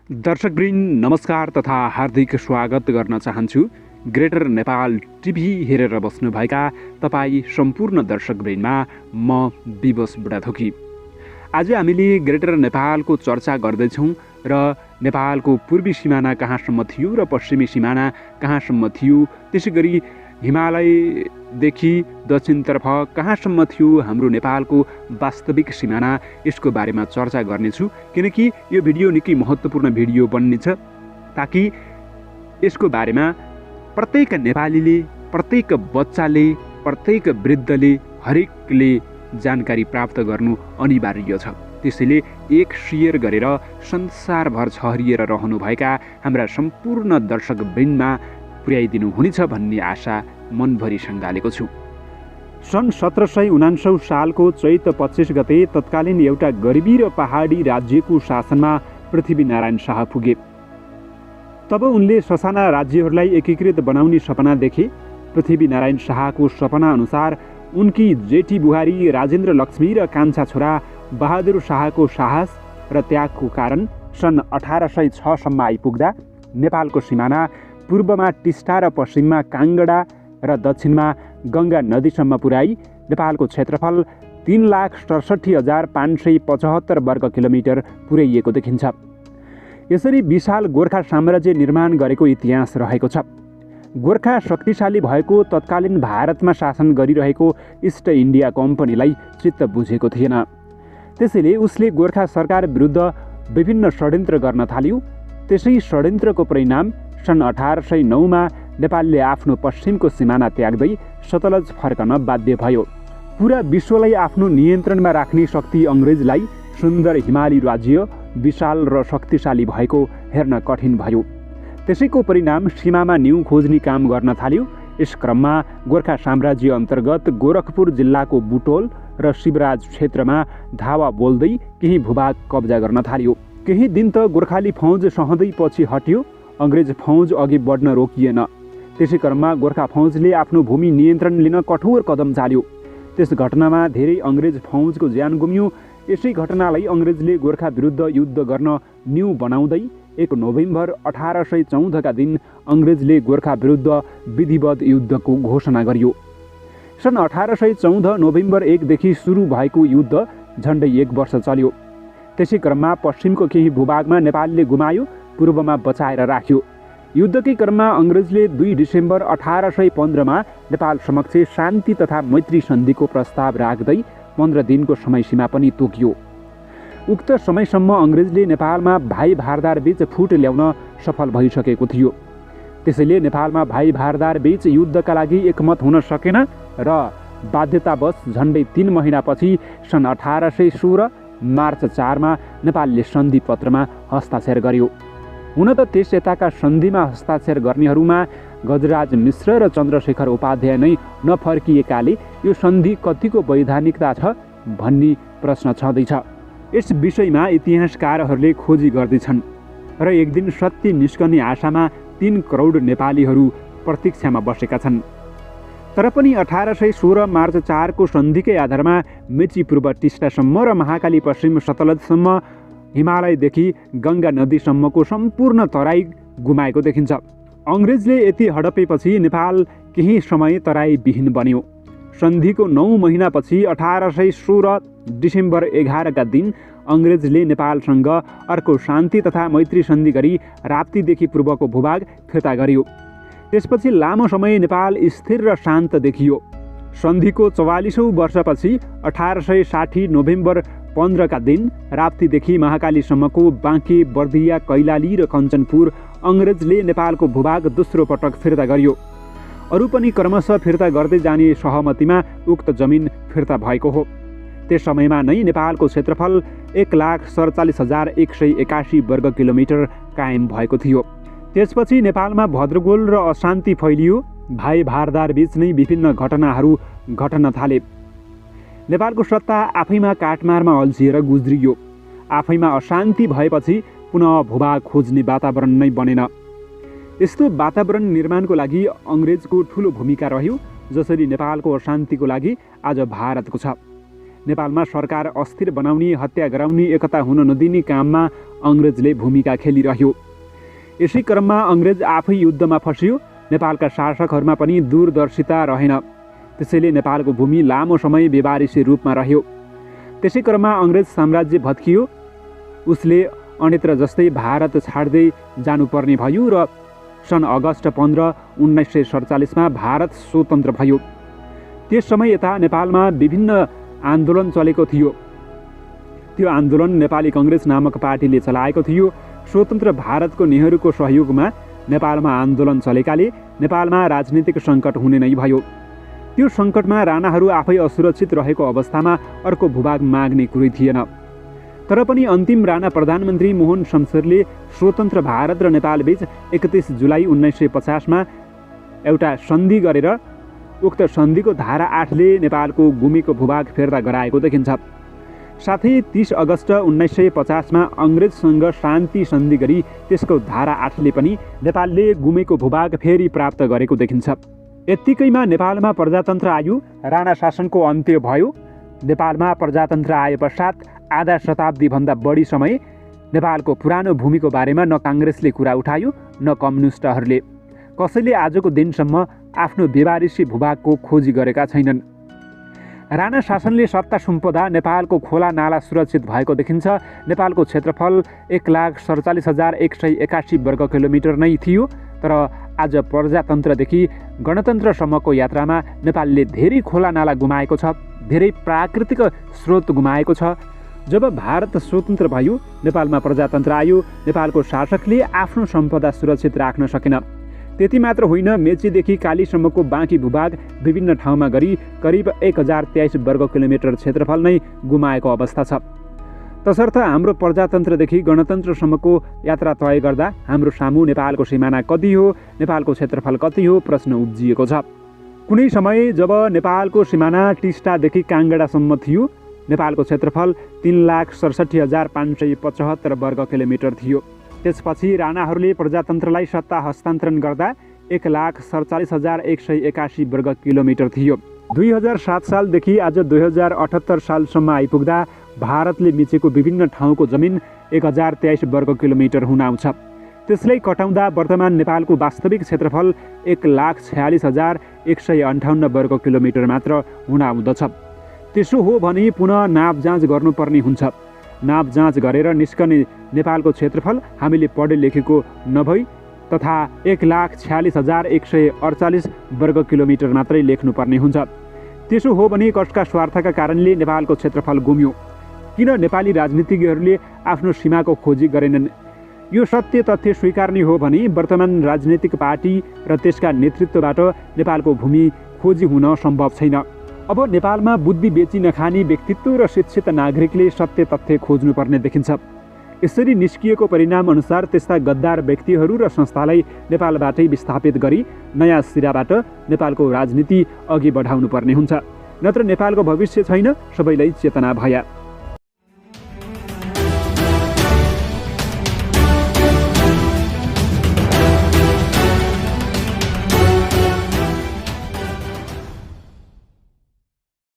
दर्शकवृन्द नमस्कार तथा हार्दिक स्वागत गर्न चाहन्छु। ग्रेटर नेपाल टिभी हेरेर बस्नुभएका तपाईँ सम्पूर्ण दर्शकवृन्दमा म विवश बुढाथोकी। आज हामीले ग्रेटर नेपालको चर्चा गर्दैछौँ र नेपालको पूर्वी सिमाना कहाँसम्म थियो र पश्चिमी सिमाना कहाँसम्म थियो, त्यसै गरी हिमालयदेखि दक्षिणतर्फ कहाँसम्म थियो हाम्रो नेपालको वास्तविक सिमाना, यसको बारेमा चर्चा गर्नेछु। किनकि यो भिडियो निकै महत्त्वपूर्ण भिडियो बन्नेछ, ताकि यसको बारेमा प्रत्येक नेपालीले, प्रत्येक बच्चाले, प्रत्येक वृद्धले, हरेकले जानकारी प्राप्त गर्नु अनिवार्य छ। त्यसैले एक सेयर गरेर संसारभर छरिएर रहनुभएका हाम्रा सम्पूर्ण दर्शकवृन्दमा पुर्याइदिनु हुनेछ भन्ने आशा मनभरि सङ्गालेको छु। सन् 1749 सालको चैत 25 गते तत्कालीन एउटा गरिबी र पहाडी राज्यको शासनमा पृथ्वीनारायण शाह पुगे। तब उनले ससाना राज्यहरूलाई एकीकृत बनाउने सपना देखे। पृथ्वीनारायण शाहको सपना अनुसार उनकी जेठी बुहारी राजेन्द्र लक्ष्मी र कान्छा छोरा बहादुर शाहको साहस र त्यागको कारण सन् 1806 सम्म आइपुग्दा नेपालको सिमाना पूर्वमा टिस्टा र पश्चिममा काङ्गडा र दक्षिणमा गङ्गा नदीसम्म पुर्याई नेपालको क्षेत्रफल 3,67,575 वर्ग किलोमिटर पुर्याइएको देखिन्छ। यसरी विशाल गोर्खा साम्राज्य निर्माण गरेको इतिहास रहेको छ। गोर्खा शक्तिशाली भएको तत्कालीन भारतमा शासन गरिरहेको इस्ट इन्डिया कम्पनीलाई चित्त बुझेको थिएन। त्यसैले उसले गोर्खा सरकार विरुद्ध विभिन्न षड्यन्त्र गर्न थाल्यो। त्यसै षड्यन्त्रको परिणाम सन् 1809 नेपालले आफ्नो पश्चिमको सिमाना त्याग्दै सतलज फर्कन बाध्य भयो। पुरा विश्वलाई आफ्नो नियन्त्रणमा राख्ने शक्ति अङ्ग्रेजलाई सुन्दर हिमाली राज्य विशाल र शक्तिशाली भएको हेर्न कठिन भयो। त्यसैको परिणाम सीमामा न्यू खोज्ने काम गर्न थाल्यो। यस क्रममा गोर्खा साम्राज्य अन्तर्गत गोरखपुर जिल्लाको बुटोल र शिवराज क्षेत्रमा धावा बोल्दै केही भूभाग कब्जा गर्न थाल्यो। केही दिन त गोर्खाली फौज सहँदै पछि हट्यो। अङ्ग्रेज फौज अघि बढ्न रोकिएन। त्यसै क्रममा गोर्खा फौजले आफ्नो भूमि नियन्त्रण लिन कठोर कदम चाल्यो। त्यस घटनामा धेरै अङ्ग्रेज फौजको ज्यान गुम्यो। यसै घटनालाई अङ्ग्रेजले गोर्खा विरुद्ध युद्ध गर्न न्यू बनाउँदै 1 नोभेम्बर 1814 का दिन अङ्ग्रेजले गोर्खा विरुद्ध विधिवत युद्धको घोषणा गरियो। सन् 1814 नोभेम्बर 1 देखि सुरु भएको युद्ध झन्डै 1 वर्ष चल्यो। त्यसै क्रममा पश्चिमको केही भूभागमा नेपालले गुमायो, पूर्वमा बचाएर राख्यो। युद्धकै क्रममा अङ्ग्रेजले 2 डिसेम्बर 1815 नेपाल समक्ष शान्ति तथा मैत्री सन्धिको प्रस्ताव राख्दै 15 दिनको समयसीमा पनि तोकियो। उक्त समयसम्म अङ्ग्रेजले नेपालमा भाइ भारदार बीच फुट ल्याउन सफल भइसकेको थियो। त्यसैले नेपालमा भाइ भारदार बीच युद्धका लागि एकमत हुन सकेन र बाध्यतावश झन्डै 3 महिनापछि सन् 1816 मार्च 4 मा नेपालले सन्धि पत्रमा हस्ताक्षर गर्यो। हुन त त्यस यताका सन्धिमा हस्ताक्षर गर्नेहरूमा गजराज मिश्र र चन्द्रशेखर उपाध्याय नै नफर्किएकाले यो सन्धि कतिको वैधानिकता छ भन्ने प्रश्न छँदैछ। यस विषयमा इतिहासकारहरूले खोजी गर्दैछन् र एक दिन सत्य निस्कने आशामा 3 करोड नेपालीहरू प्रतीक्षामा बसेका छन्। तर पनि 1816 मार्च 4 को सन्धिकै आधारमा मेची पूर्व टिस्टासम्म र महाकाली पश्चिम सतलजसम्म हिमालयदेखि गङ्गा नदीसम्मको सम्पूर्ण तराई गुमाएको देखिन्छ। अङ्ग्रेजले यति हडपेपछि नेपाल केही समय तराईविहीन बन्यो। सन्धिको 9 महिनापछि 1816 डिसेम्बर 11 का दिन अङ्ग्रेजले नेपालसँग अर्को शान्ति तथा मैत्री सन्धि गरी राप्तीदेखि पूर्वको भूभाग फिर्ता गर्यो। त्यसपछि लामो समय नेपाल स्थिर र शान्त देखियो। सन्धिको 44औं वर्षपछि 1860 नोभेम्बर 15 का दिन राप्तीदेखि महाकालीसम्मको बाँके, बर्दिया, कैलाली र कञ्चनपुर अङ्ग्रेजले नेपालको भूभाग दोस्रो पटक फिर्ता गर्यो। अरू पनि क्रमशः फिर्ता गर्दै जाने सहमतिमा उक्त जमिन फिर्ता भएको हो। त्यस समयमा नै नेपालको क्षेत्रफल 1,47,181 वर्ग किलोमिटर कायम भएको थियो। त्यसपछि नेपालमा भद्रगोल र अशान्ति फैलियो। भाइ भारदार बीच नै विभिन्न घटनाहरू घटन थाले। नेपालको सत्ता आफैमा काटमारमा अल्झिएर गुज्रियो। आफैमा अशान्ति भएपछि पुनः भूभाग खोज्ने वातावरण नै बनेन। यस्तो वातावरण निर्माणको लागि अङ्ग्रेजको ठुलो भूमिका रह्यो, जसरी नेपालको अशान्तिको लागि आज भारतको छ। नेपालमा सरकार अस्थिर बनाउने, हत्या गराउने, एकता हुन नदिने काममा अङ्ग्रेजले भूमिका खेलिरह्यो। यसै क्रममा अङ्ग्रेज आफै युद्धमा फसियो। नेपालका शासकहरूमा पनि दूरदर्शिता रहेन। त्यसैले नेपालको भूमि लामो समय बेवारिसी रूपमा रह्यो। त्यसै क्रममा अङ्ग्रेज साम्राज्य भत्कियो। उसले अन्यत्र जस्तै भारत छाड्दै जानुपर्ने भयो र सन् अगस्ट 15, 1947 भारत स्वतन्त्र भयो। त्यस समय यता नेपालमा विभिन्न आन्दोलन चलेको थियो। त्यो आन्दोलन नेपाली कङ्ग्रेस नामक पार्टीले चलाएको थियो। स्वतन्त्र भारतको नेहरूको सहयोगमा नेपालमा आन्दोलन चलेकाले नेपालमा राजनीतिक सङ्कट हुने नै भयो। त्यो सङ्कटमा राणाहरू आफै असुरक्षित रहेको अवस्थामा अर्को भूभाग माग्ने कुरै थिएन। तर पनि अन्तिम राणा प्रधानमन्त्री मोहन शमशेरले स्वतन्त्र भारत र नेपालबीच 31 जुलाई 1950 एउटा सन्धि गरेर उक्त सन्धिको धारा 8ले नेपालको गुमेको भूभाग फिर्ता गराएको देखिन्छ। साथै 30 अगस्ट 1950 अङ्ग्रेजसँग शान्ति सन्धि गरी त्यसको धारा 8ले पनि नेपालले गुमेको भूभाग फेरि प्राप्त गरेको देखिन्छ। यत्तिकैमा नेपालमा प्रजातन्त्र आयो। राणा शासनको अन्त्य भयो। नेपालमा प्रजातन्त्र आए पश्चात आधा शताब्दीभन्दा बढी समय नेपालको पुरानो भूमिको बारेमा न काङ्ग्रेसले कुरा उठायो न कम्युनिस्टहरूले। कसैले आजको दिनसम्म आफ्नो बेवारिसी भूभागको खोजी गरेका छैनन्। राणा शासनले सत्ता सुम्पदा नेपालको खोला नाला सुरक्षित भएको देखिन्छ। नेपालको क्षेत्रफल 1,47,181 वर्ग किलोमिटर नै थियो। तर आज प्रजातन्त्रदेखि गणतन्त्रसम्मको यात्रामा नेपालले धेरै खोला नाला गुमाएको छ, धेरै प्राकृतिक स्रोत गुमाएको छ। जब भारत स्वतन्त्र भयो, नेपालमा प्रजातन्त्र आयो। नेपालको शासकले आफ्नो सम्पदा सुरक्षित राख्न सकेन। त्यति मात्र होइन, मेचीदेखि कालीसम्मको बाँकी भूभाग विभिन्न ठाउँमा गरी करिब 1023 वर्ग किलोमिटर क्षेत्रफल नै गुमाएको अवस्था छ। तसर्थ हाम्रो प्रजातन्त्रदेखि गणतन्त्रसम्मको यात्रा तय गर्दा हाम्रो सामु नेपालको सिमाना कति हो, नेपालको क्षेत्रफल कति हो प्रश्न उब्जिएको छ। कुनै समय जब नेपालको सिमाना टिस्टादेखि काङ्गडासम्म थियो, नेपालको क्षेत्रफल 3,67,575 वर्ग किलोमिटर थियो। त्यसपछि राणाहरूले प्रजातन्त्रलाई सत्ता हस्तान्तरण गर्दा 1,47,181 वर्ग किलोमिटर थियो। 2007 सालदेखि आज 2078 सालसम्म आइपुग्दा भारतले मिचेको विभिन्न ठाउँको जमिन 1023 वर्ग किलोमिटर हुन आउँछ। त्यसलाई कटाउँदा वर्तमान नेपालको वास्तविक क्षेत्रफल 1,46,158 वर्ग किलोमिटर मात्र हुन आउँदछ। त्यसो हो भने पुनः नाप जाँच गर्नुपर्ने हुन्छ। नाप जाँच गरेर निस्कने नेपालको क्षेत्रफल हामीले पढे लेखेको नभई तथा 1,46,148 वर्ग किलोमिटर मात्रै लेख्नुपर्ने हुन्छ। त्यसो हो भने कसका स्वार्थका कारणले नेपालको क्षेत्रफल गुम्यो? किन नेपाली राजनीतिज्ञहरूले आफ्नो सीमाको खोजी गरेनन्? यो सत्य तथ्य स्वीकार्ने हो भने वर्तमान राजनीतिक पार्टी र त्यसका नेतृत्वबाट नेपालको भूमि खोजी हुन सम्भव छैन। अब नेपालमा बुद्धि बेची नखाने व्यक्तित्व र शिक्षित नागरिकले सत्य तथ्य खोज्नुपर्ने देखिन्छ। यसरी निस्किएको परिणाम अनुसार त्यस्ता गद्दार व्यक्तिहरू र संस्थालाई नेपालबाटै विस्थापित गरी नयाँ सिराबाट नेपालको राजनीति अघि बढाउनुपर्ने हुन्छ। नत्र नेपालको भविष्य छैन, सबैलाई चेतना भया।